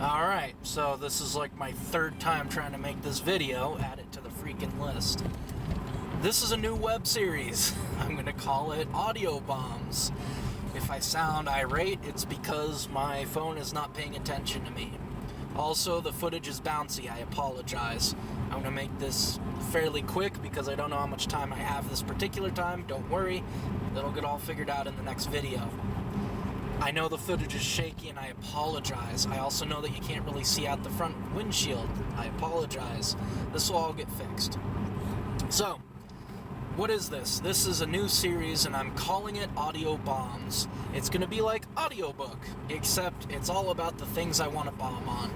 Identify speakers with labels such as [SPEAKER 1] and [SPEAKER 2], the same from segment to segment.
[SPEAKER 1] Alright, so this is like my third time trying to make this video, add it to the freaking list. This is a new web series. I'm gonna call it AudioBombs. If I sound irate, it's because my phone is not paying attention to me. Also, the footage is bouncy, I apologize. I'm gonna make this fairly quick because I don't know how much time I have this particular time. Don't worry, it'll get all figured out in the next video. I know the footage is shaky and I apologize. I also know that you can't really see out the front windshield. I apologize. This will all get fixed. So, what is this? This is a new series and I'm calling it AudioBombs. It's going to be like audiobook, except it's all about the things I want to bomb on.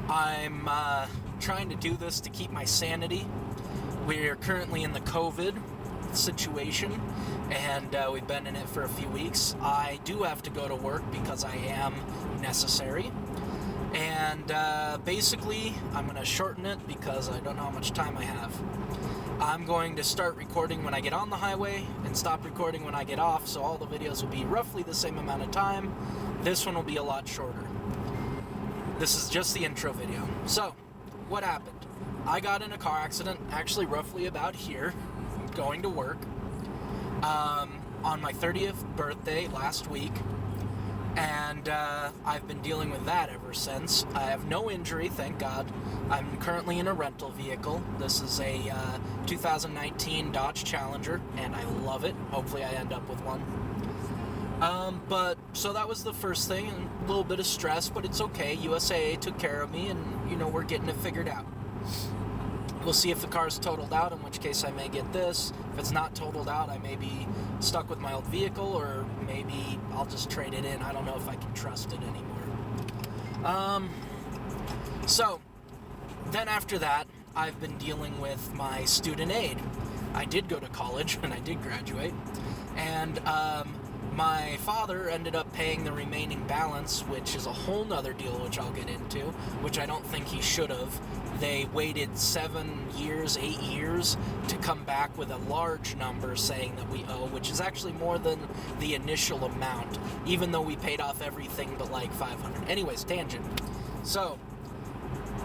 [SPEAKER 1] I'm trying to do this to keep my sanity. We're currently in the COVID situation, and we've been in it for a few weeks. I do have to go to work because I am necessary, and basically I'm going to shorten it because I don't know how much time I have. I'm going to start recording when I get on the highway and stop recording when I get off, so all the videos will be roughly the same amount of time. This one will be a lot shorter. This is just the intro video. So, what happened? I got in a car accident, actually roughly about here, going to work on my 30th birthday last week, and I've been dealing with that ever since. I have no injury, thank God. I'm currently in a rental vehicle. This is a 2019 Dodge Challenger, and I love it. Hopefully I end up with one. So that was the first thing, and a little bit of stress, but it's okay. USAA took care of me, and, you know, we're getting it figured out. We'll see if the car's totaled out, in which case I may get this. If it's not totaled out, I may be stuck with my old vehicle, or maybe I'll just trade it in. I don't know if I can trust it anymore. So, then after that, I've been dealing with my student aid. I did go to college, and I did graduate, and my father ended up paying the remaining balance, which is a whole nother deal, which I'll get into, which I don't think he should have. They waited 7 years, 8 years to come back with a large number saying that we owe, which is actually more than the initial amount, even though we paid off everything but like $500. Anyways, tangent. So,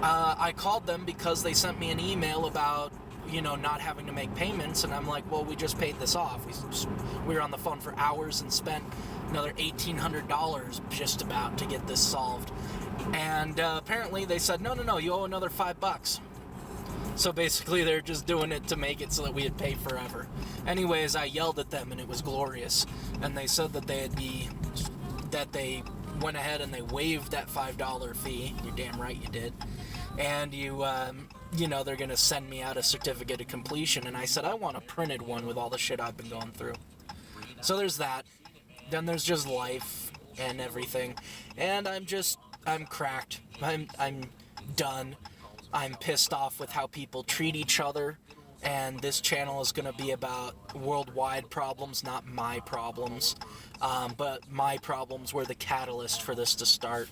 [SPEAKER 1] I called them because they sent me an email about, you know, not having to make payments, and I'm like, well, we just paid this off. We were on the phone for hours and spent another $1,800 just about to get this solved. And apparently they said, no, you owe another $5. So basically they're just doing it to make it so that we'd pay forever. Anyways, I yelled at them and it was glorious. And they said that they went ahead and they waived that $5 fee. You're damn right you did. And you know, they're going to send me out a certificate of completion. And I said, I want a printed one with all the shit I've been going through. So there's that. Then there's just life and everything. And I'm cracked. I'm done. I'm pissed off with how people treat each other. And this channel is going to be about worldwide problems, not my problems. But my problems were the catalyst for this to start.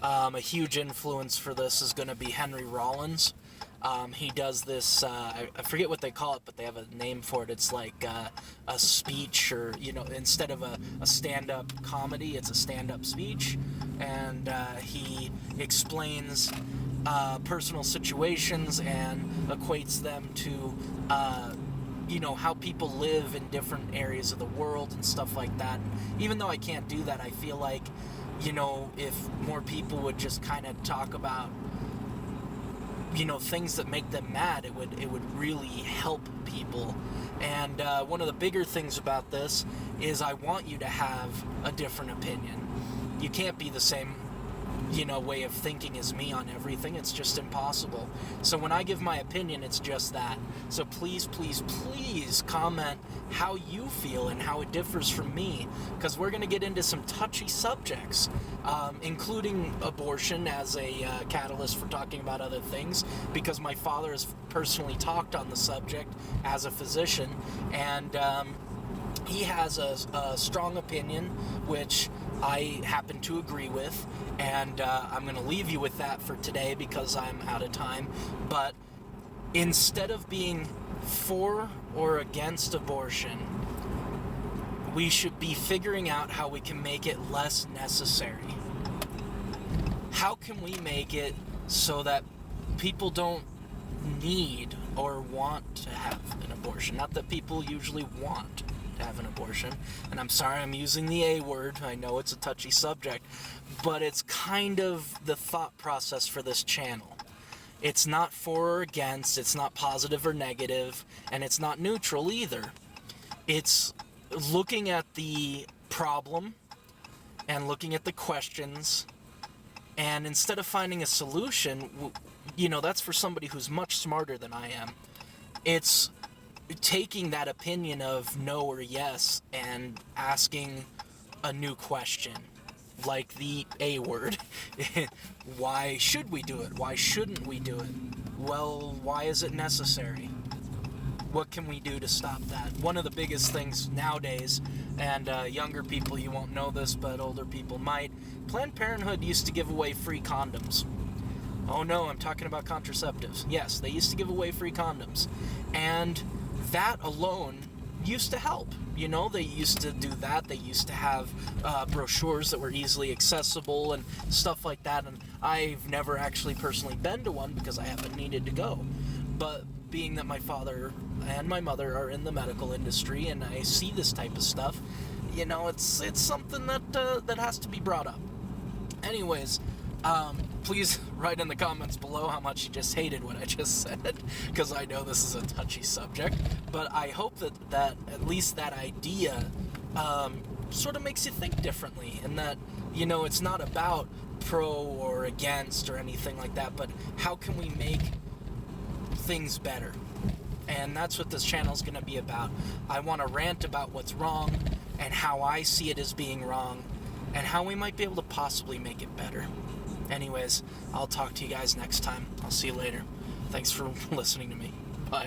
[SPEAKER 1] A huge influence for this is going to be Henry Rollins. He does this, I forget what they call it, but they have a name for it. It's like a speech, or, you know, instead of a stand-up comedy, it's a stand-up speech. And he explains personal situations and equates them to, you know, how people live in different areas of the world and stuff like that. Even though I can't do that, I feel like, you know, if more people would just kind of talk about, you know, things that make them mad, it would really help people. And one of the bigger things about this is I want you to have a different opinion. You can't be the same, you know, way of thinking as me on everything. It's just impossible. So when I give my opinion, it's just that. So please, please, please comment how you feel and how it differs from me, because we're going to get into some touchy subjects, including abortion as a catalyst for talking about other things, because my father has personally talked on the subject as a physician, and he has a strong opinion, which I happen to agree with, and I'm going to leave you with that for today because I'm out of time. But instead of being for or against abortion, we should be figuring out how we can make it less necessary. how can we make it so that people don't need or want to have an abortion? Not that people usually want to have an abortion, and I'm sorry I'm using the A word, I know it's a touchy subject, but it's kind of the thought process for this channel. It's not for or against, it's not positive or negative, and it's not neutral either. It's looking at the problem and looking at the questions, and instead of finding a solution, that's for somebody who's much smarter than I am. It's taking that opinion of no or yes and asking a new question, like the A word. Why should we do it? Why shouldn't we do it? Well, why is it necessary? What can we do to stop that? One of the biggest things nowadays, and younger people, you won't know this, but older people might, Planned Parenthood used to give away free condoms. Oh no, I'm talking about contraceptives. Yes, they used to give away free condoms. And that alone used to help. They used to do that. They used to have brochures that were easily accessible and stuff like that. And I've never actually personally been to one because I haven't needed to go. But being that my father and my mother are in the medical industry and I see this type of stuff, it's something that has to be brought up. Anyways, please write in the comments below how much you just hated what I just said, because I know this is a touchy subject, but I hope that at least that idea sort of makes you think differently, and that, it's not about pro or against or anything like that, but how can we make things better? And that's what this channel is going to be about. I want to rant about what's wrong and how I see it as being wrong and how we might be able to possibly make it better. Anyways, I'll talk to you guys next time. I'll see you later. Thanks for listening to me.